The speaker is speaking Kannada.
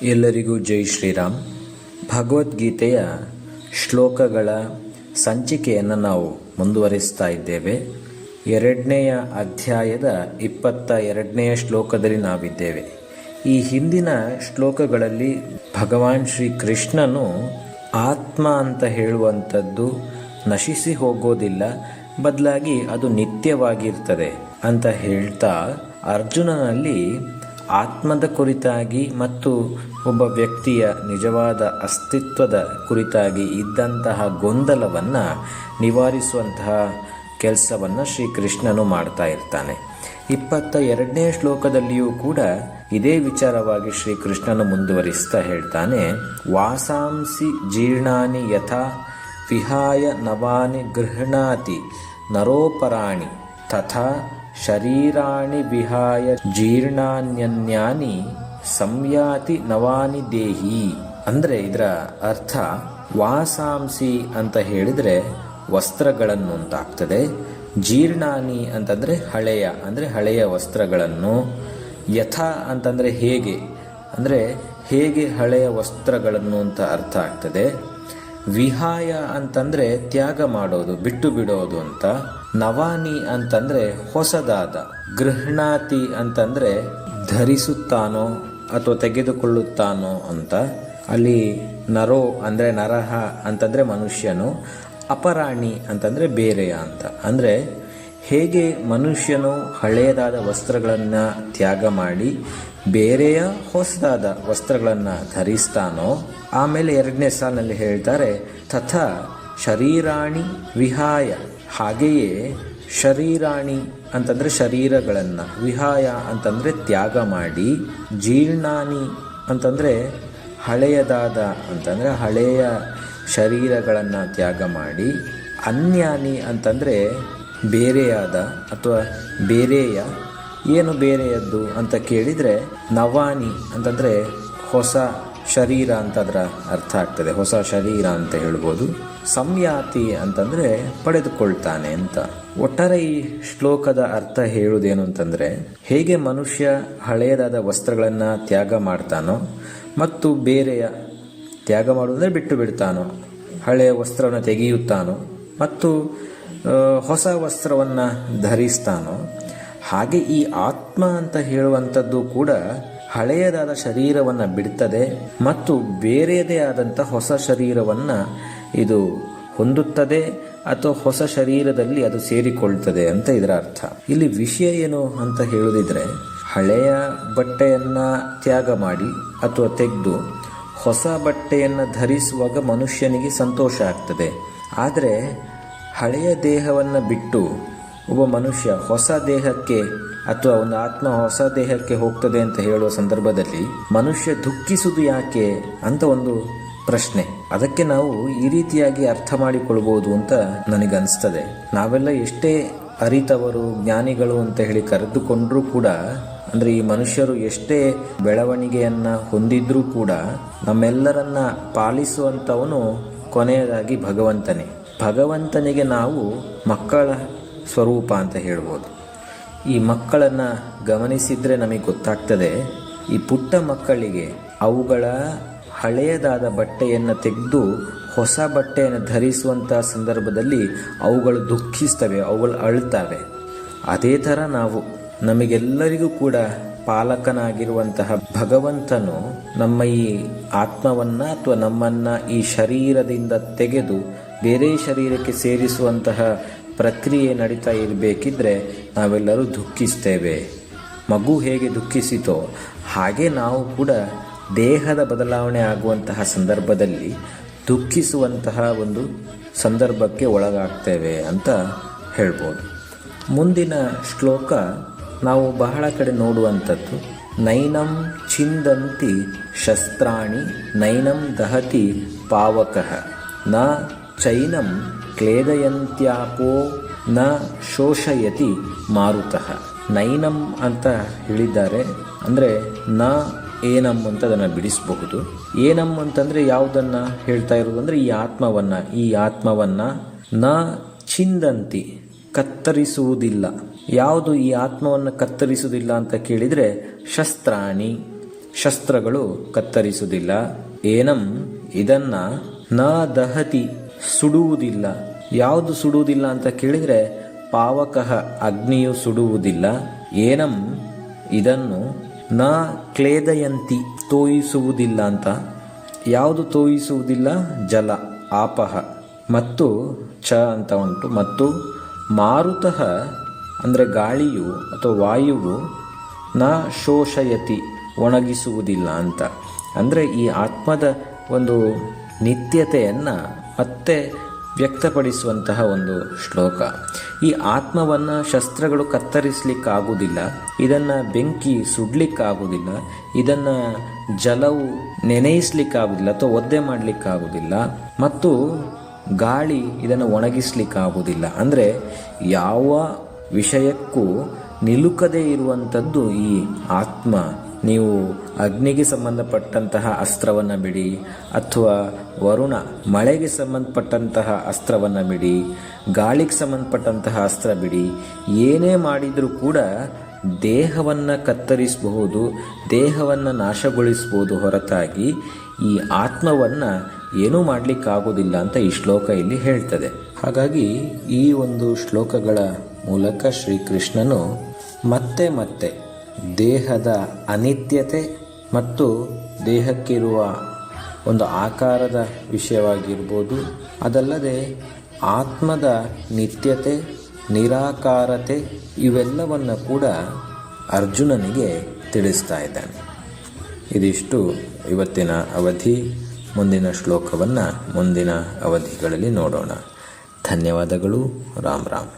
ಎಲ್ಲರಿಗೂ ಜೈ ಶ್ರೀರಾಮ್. ಭಗವದ್ಗೀತೆಯ ಶ್ಲೋಕಗಳ ಸಂಚಿಕೆಯನ್ನು ನಾವು ಮುಂದುವರಿಸ್ತಾ ಇದ್ದೇವೆ. 2ನೇ ಅಧ್ಯಾಯದ 22ನೇ ಶ್ಲೋಕದಲ್ಲಿ ನಾವಿದ್ದೇವೆ. ಈ ಹಿಂದಿನ ಶ್ಲೋಕಗಳಲ್ಲಿ ಭಗವಾನ್ ಶ್ರೀ ಕೃಷ್ಣನು ಆತ್ಮ ಅಂತ ಹೇಳುವಂಥದ್ದು ನಶಿಸಿ ಹೋಗೋದಿಲ್ಲ, ಬದಲಾಗಿ ಅದು ನಿತ್ಯವಾಗಿರ್ತದೆ ಅಂತ ಹೇಳ್ತಾ ಅರ್ಜುನನಲ್ಲಿ ಆತ್ಮದ ಕುರಿತಾಗಿ ಮತ್ತು ಒಬ್ಬ ವ್ಯಕ್ತಿಯ ನಿಜವಾದ ಅಸ್ತಿತ್ವದ ಕುರಿತಾಗಿ ಇದ್ದಂತಹ ಗೊಂದಲವನ್ನು ನಿವಾರಿಸುವಂತಹ ಕೆಲಸವನ್ನು ಶ್ರೀಕೃಷ್ಣನು ಮಾಡ್ತಾ ಇರ್ತಾನೆ. 22ನೇ ಶ್ಲೋಕದಲ್ಲಿಯೂ ಕೂಡ ಇದೇ ವಿಚಾರವಾಗಿ ಶ್ರೀಕೃಷ್ಣನು ಮುಂದುವರಿಸ್ತಾ ಹೇಳ್ತಾನೆ, ವಾಸಾಂಸಿ ಜೀರ್ಣಾನಿ ಯಥಾ ವಿಹಾಯ ನವಾನಿ ಗೃಹಣಾತಿ ನರೋಪರಾಣಿ ತಥಾ ಶರೀರಾಣಿ ವಿಹಾಯ ಜೀರ್ಣಾನ್ಯನ್ಯಾನಿ ಸಂಯಾತಿ ನವಾನಿ ದೇಹಿ. ಅಂದರೆ ಇದರ ಅರ್ಥ ವಾಸಾಂಸಿ ಅಂತ ಹೇಳಿದರೆ ವಸ್ತ್ರಗಳನ್ನು ಅಂತಾಗ್ತದೆ. ಜೀರ್ಣಾನಿ ಅಂತಂದರೆ ಹಳೆಯ ವಸ್ತ್ರಗಳನ್ನು, ಯಥಾ ಅಂತಂದರೆ ಹೇಗೆ, ಅಂದರೆ ಹೇಗೆ ಹಳೆಯ ವಸ್ತ್ರಗಳನ್ನು ಅಂತ ಅರ್ಥ ಆಗ್ತದೆ. ವಿಹಾಯ ಅಂತಂದರೆ ತ್ಯಾಗ ಮಾಡೋದು, ಬಿಟ್ಟು ಬಿಡೋದು ಅಂತ. ನವಾನಿ ಅಂತಂದರೆ ಹೊಸದಾದ. ಗೃಹಣಾತಿ ಅಂತಂದರೆ ಧರಿಸುತ್ತಾನೋ ಅಥವಾ ತೆಗೆದುಕೊಳ್ಳುತ್ತಾನೋ ಅಂತ. ಅಲ್ಲಿ ನರೋ ಅಂದರೆ ನರಹ ಅಂತಂದರೆ ಮನುಷ್ಯನು, ಅಪರಾಣಿ ಅಂತಂದರೆ ಬೇರೆಯ ಅಂತ. ಅಂದರೆ ಹೇಗೆ ಮನುಷ್ಯನು ಹಳೆಯದಾದ ವಸ್ತ್ರಗಳನ್ನು ತ್ಯಾಗ ಮಾಡಿ ಬೇರೆಯ ಹೊಸದಾದ ವಸ್ತ್ರಗಳನ್ನು ಧರಿಸ್ತಾನೋ. ಆಮೇಲೆ 2ನೇ ಸಾಲಿನಲ್ಲಿ ಹೇಳ್ತಾರೆ, ತಥಾ ಶರೀರಾಣಿ ವಿಹಾಯ, ಹಾಗೆಯೇ ಶರೀರಾಣಿ ಅಂತಂದರೆ ಶರೀರಗಳನ್ನು, ವಿಹಾಯ ಅಂತಂದರೆ ತ್ಯಾಗ ಮಾಡಿ, ಜೀರ್ಣಾನಿ ಅಂತಂದರೆ ಹಳೆಯದಾದ ಅಂತಂದರೆ ಹಳೆಯ ಶರೀರಗಳನ್ನು ತ್ಯಾಗ ಮಾಡಿ, ಅನ್ಯಾನಿ ಅಂತಂದರೆ ಬೇರೆಯಾದ ಅಥವಾ ಬೇರೆಯ. ಏನು ಬೇರೆಯದ್ದು ಅಂತ ಕೇಳಿದರೆ ನವಾನಿ ಅಂತಂದರೆ ಹೊಸ ಶರೀರ ಅಂತ ಅದರ ಅರ್ಥ ಆಗ್ತದೆ, ಹೊಸ ಶರೀರ ಅಂತ ಹೇಳ್ಬೋದು. ಸಂಯಾತಿ ಅಂತಂದರೆ ಪಡೆದುಕೊಳ್ತಾನೆ ಅಂತ. ಒಟ್ಟಾರೆ ಈ ಶ್ಲೋಕದ ಅರ್ಥ ಹೇಳುವುದೇನು ಅಂತಂದರೆ, ಹೇಗೆ ಮನುಷ್ಯ ಹಳೆಯದಾದ ವಸ್ತ್ರಗಳನ್ನು ತ್ಯಾಗ ಮಾಡ್ತಾನೋ ಮತ್ತು ಬೇರೆಯ ತ್ಯಾಗ ಮಾಡುವುದಂದರೆ ಬಿಟ್ಟು ಬಿಡ್ತಾನೋ, ಹಳೆಯ ವಸ್ತ್ರವನ್ನು ತೆಗೆಯುತ್ತಾನೋ ಮತ್ತು ಹೊಸ ವಸ್ತ್ರವನ್ನು ಧರಿಸ್ತಾನೋ, ಹಾಗೆ ಈ ಆತ್ಮ ಅಂತ ಹೇಳುವಂಥದ್ದು ಕೂಡ ಹಳೆಯದಾದ ಶರೀರವನ್ನು ಬಿಡ್ತದೆ ಮತ್ತು ಬೇರೆಯದೇ ಆದಂಥ ಹೊಸ ಶರೀರವನ್ನು ಇದು ಹೊಂದುತ್ತದೆ ಅಥವಾ ಹೊಸ ಶರೀರದಲ್ಲಿ ಅದು ಸೇರಿಕೊಳ್ತದೆ ಅಂತ ಇದರ ಅರ್ಥ. ಇಲ್ಲಿ ವಿಷಯ ಏನು ಅಂತ ಹೇಳುದಿದ್ರೆ, ಹಳೆಯ ಬಟ್ಟೆಯನ್ನು ತ್ಯಾಗ ಮಾಡಿ ಅಥವಾ ತೆಗೆದು ಹೊಸ ಬಟ್ಟೆಯನ್ನು ಧರಿಸುವಾಗ ಮನುಷ್ಯನಿಗೆ ಸಂತೋಷ ಆಗ್ತದೆ. ಆದರೆ ಹಳೆಯ ದೇಹವನ್ನು ಬಿಟ್ಟು ಒಬ್ಬ ಮನುಷ್ಯ ಹೊಸ ದೇಹಕ್ಕೆ ಅಥವಾ ಒಂದು ಆತ್ಮ ಹೊಸ ದೇಹಕ್ಕೆ ಹೋಗ್ತದೆ ಅಂತ ಹೇಳುವ ಸಂದರ್ಭದಲ್ಲಿ ಮನುಷ್ಯ ದುಃಖಿಸುವುದು ಯಾಕೆ ಅಂತ ಒಂದು ಪ್ರಶ್ನೆ. ಅದಕ್ಕೆ ನಾವು ಈ ರೀತಿಯಾಗಿ ಅರ್ಥ ಮಾಡಿಕೊಳ್ಬೋದು ಅಂತ ನನಗನ್ನಿಸ್ತದೆ. ನಾವೆಲ್ಲ ಎಷ್ಟೇ ಅರಿತವರು, ಜ್ಞಾನಿಗಳು ಅಂತ ಹೇಳಿ ಕರೆದುಕೊಂಡ್ರೂ ಕೂಡ, ಅಂದರೆ ಈ ಮನುಷ್ಯರು ಎಷ್ಟೇ ಬೆಳವಣಿಗೆಯನ್ನು ಹೊಂದಿದ್ರೂ ಕೂಡ ನಮ್ಮೆಲ್ಲರನ್ನ ಪಾಲಿಸುವಂಥವನು ಕೊನೆಯದಾಗಿ ಭಗವಂತನೇ. ಭಗವಂತನಿಗೆ ನಾವು ಮಕ್ಕಳ ಸ್ವರೂಪ ಅಂತ ಹೇಳ್ಬೋದು. ಈ ಮಕ್ಕಳನ್ನು ಗಮನಿಸಿದರೆ ನಮಗೆ ಗೊತ್ತಾಗ್ತದೆ, ಈ ಪುಟ್ಟ ಮಕ್ಕಳಿಗೆ ಅವುಗಳ ಹಳೆಯದಾದ ಬಟ್ಟೆಯನ್ನು ತೆಗೆದು ಹೊಸ ಬಟ್ಟೆಯನ್ನು ಧರಿಸುವಂಥ ಸಂದರ್ಭದಲ್ಲಿ ಅವುಗಳು ದುಃಖಿಸ್ತವೆ, ಅವುಗಳು ಅಳ್ತವೆ. ಅದೇ ಥರ ನಮಗೆಲ್ಲರಿಗೂ ಕೂಡ ಪಾಲಕನಾಗಿರುವಂತಹ ಭಗವಂತನು ನಮ್ಮ ಈ ಆತ್ಮವನ್ನು ಅಥವಾ ನಮ್ಮನ್ನು ಈ ಶರೀರದಿಂದ ತೆಗೆದು ಬೇರೆ ಶರೀರಕ್ಕೆ ಸೇರಿಸುವಂತಹ ಪ್ರಕ್ರಿಯೆ ನಡೀತಾ ಇರಬೇಕಿದ್ರೆ ನಾವೆಲ್ಲರೂ ದುಃಖಿಸ್ತೇವೆ. ಮಗು ಹೇಗೆ ದುಃಖಿಸಿತೋ ಹಾಗೆ ನಾವು ಕೂಡ ದೇಹದ ಬದಲಾವಣೆ ಆಗುವಂತಹ ಸಂದರ್ಭದಲ್ಲಿ ದುಃಖಿಸುವಂತಹ ಒಂದು ಸಂದರ್ಭಕ್ಕೆ ಒಳಗಾಗ್ತೇವೆ ಅಂತ ಹೇಳ್ಬೋದು. ಮುಂದಿನ ಶ್ಲೋಕ ನಾವು ಬಹಳ ಕಡೆ ನೋಡುವಂಥದ್ದು, ನೈನಂ ಛಿಂದಂತಿ ಶಸ್ತ್ರಾಣಿ ನೈನಂ ದಹತಿ ಪಾವಕಃ ನ ಚೈನಂ ಕ್ಲೇದಯಂತ್ಯಾಪೋ ನ ಶೋಷಯತಿ ಮಾರುತಃ. ನೈನಂ ಅಂತ ಹೇಳಿದ್ದಾರೆ, ಅಂದರೆ ನ ಏನಂ ಅಂತ ಅದನ್ನು ಬಿಡಿಸಬಹುದು. ಏನಂ ಅಂತಂದರೆ ಯಾವುದನ್ನು ಹೇಳ್ತಾ ಇರೋದು ಅಂದರೆ ಈ ಆತ್ಮವನ್ನು ನ ಛಿಂದಂತಿ ಕತ್ತರಿಸುವುದಿಲ್ಲ. ಯಾವುದು ಈ ಆತ್ಮವನ್ನು ಕತ್ತರಿಸುವುದಿಲ್ಲ ಅಂತ ಕೇಳಿದರೆ ಶಸ್ತ್ರಾಣಿ ಶಸ್ತ್ರಗಳು ಕತ್ತರಿಸುವುದಿಲ್ಲ. ಏನಂ ಇದನ್ನ ನ ದಹತಿ ಸುಡುವುದಿಲ್ಲ. ಯಾವುದು ಸುಡುವುದಿಲ್ಲ ಅಂತ ಕೇಳಿದರೆ ಪಾವಕಃ ಅಗ್ನಿಯು ಸುಡುವುದಿಲ್ಲ. ಏನಂ ಇದನ್ನು ನ ಕ್ಲೇದಯಂತಿ ತೋಯಿಸುವುದಿಲ್ಲ ಅಂತ. ಯಾವುದು ತೋಯಿಸುವುದಿಲ್ಲ? ಜಲ ಆಪಹ ಮತ್ತು ಚ ಅಂತ ಉಂಟು. ಮತ್ತು ಮಾರುತಃ ಅಂದರೆ ಗಾಳಿಯು ಅಥವಾ ವಾಯುವು ನ ಶೋಷಯತಿ ಒಣಗಿಸುವುದಿಲ್ಲ ಅಂತ. ಅಂದರೆ ಈ ಆತ್ಮದ ಒಂದು ನಿತ್ಯತೆಯನ್ನು ಮತ್ತೆ ವ್ಯಕ್ತಪಡಿಸುವಂತಹ ಒಂದು ಶ್ಲೋಕ. ಈ ಆತ್ಮವನ್ನು ಶಸ್ತ್ರಗಳು ಕತ್ತರಿಸಲಿಕ್ಕಾಗುವುದಿಲ್ಲ, ಇದನ್ನು ಬೆಂಕಿ ಸುಡ್ಲಿಕ್ಕಾಗುವುದಿಲ್ಲ, ಇದನ್ನು ಜಲವು ನೆನೆಯಿಸ್ಲಿಕ್ಕಾಗುವುದಿಲ್ಲ ಅಥವಾ ಒದ್ದೆ ಮಾಡಲಿಕ್ಕಾಗುವುದಿಲ್ಲ, ಮತ್ತು ಗಾಳಿ ಇದನ್ನು ಒಣಗಿಸ್ಲಿಕ್ಕಾಗುವುದಿಲ್ಲ. ಅಂದರೆ ಯಾವ ವಿಷಯಕ್ಕೂ ನಿಲುಕದೇ ಇರುವಂಥದ್ದು ಈ ಆತ್ಮ. ನೀವು ಅಗ್ನಿಗೆ ಸಂಬಂಧಪಟ್ಟಂತಹ ಅಸ್ತ್ರವನ್ನು ಬಿಡಿ, ಅಥವಾ ವರುಣ ಮಳೆಗೆ ಸಂಬಂಧಪಟ್ಟಂತಹ ಅಸ್ತ್ರವನ್ನು ಬಿಡಿ, ಗಾಳಿಗೆ ಸಂಬಂಧಪಟ್ಟಂತಹ ಅಸ್ತ್ರ ಬಿಡಿ, ಏನೇ ಮಾಡಿದರೂ ಕೂಡ ದೇಹವನ್ನು ಕತ್ತರಿಸಬಹುದು, ದೇಹವನ್ನು ನಾಶಗೊಳಿಸಬಹುದು ಹೊರತಾಗಿ ಈ ಆತ್ಮವನ್ನು ಏನೂ ಮಾಡಲಿಕ್ಕಾಗೋದಿಲ್ಲ ಅಂತ ಈ ಶ್ಲೋಕ ಇಲ್ಲಿ ಹೇಳ್ತದೆ. ಹಾಗಾಗಿ ಈ ಒಂದು ಶ್ಲೋಕಗಳ ಮೂಲಕ ಶ್ರೀಕೃಷ್ಣನು ಮತ್ತೆ ಮತ್ತೆ ದೇಹದ ಅನಿತ್ಯತೆ ಮತ್ತು ದೇಹಕ್ಕಿರುವ ಒಂದು ಆಕಾರದ ವಿಷಯವಾಗಿರ್ಬೋದು, ಅದಲ್ಲದೆ ಆತ್ಮದ ನಿತ್ಯತೆ, ನಿರಾಕಾರತೆ ಇವೆಲ್ಲವನ್ನು ಕೂಡ ಅರ್ಜುನನಿಗೆ ತಿಳಿಸ್ತಾ ಇದ್ದಾನೆ. ಇದಿಷ್ಟು ಇವತ್ತಿನ ಅವಧಿ. ಮುಂದಿನ ಶ್ಲೋಕವನ್ನು ಮುಂದಿನ ಅವಧಿಗಳಲ್ಲಿ ನೋಡೋಣ. ಧನ್ಯವಾದಗಳು. ರಾಮ್ ರಾಮ್.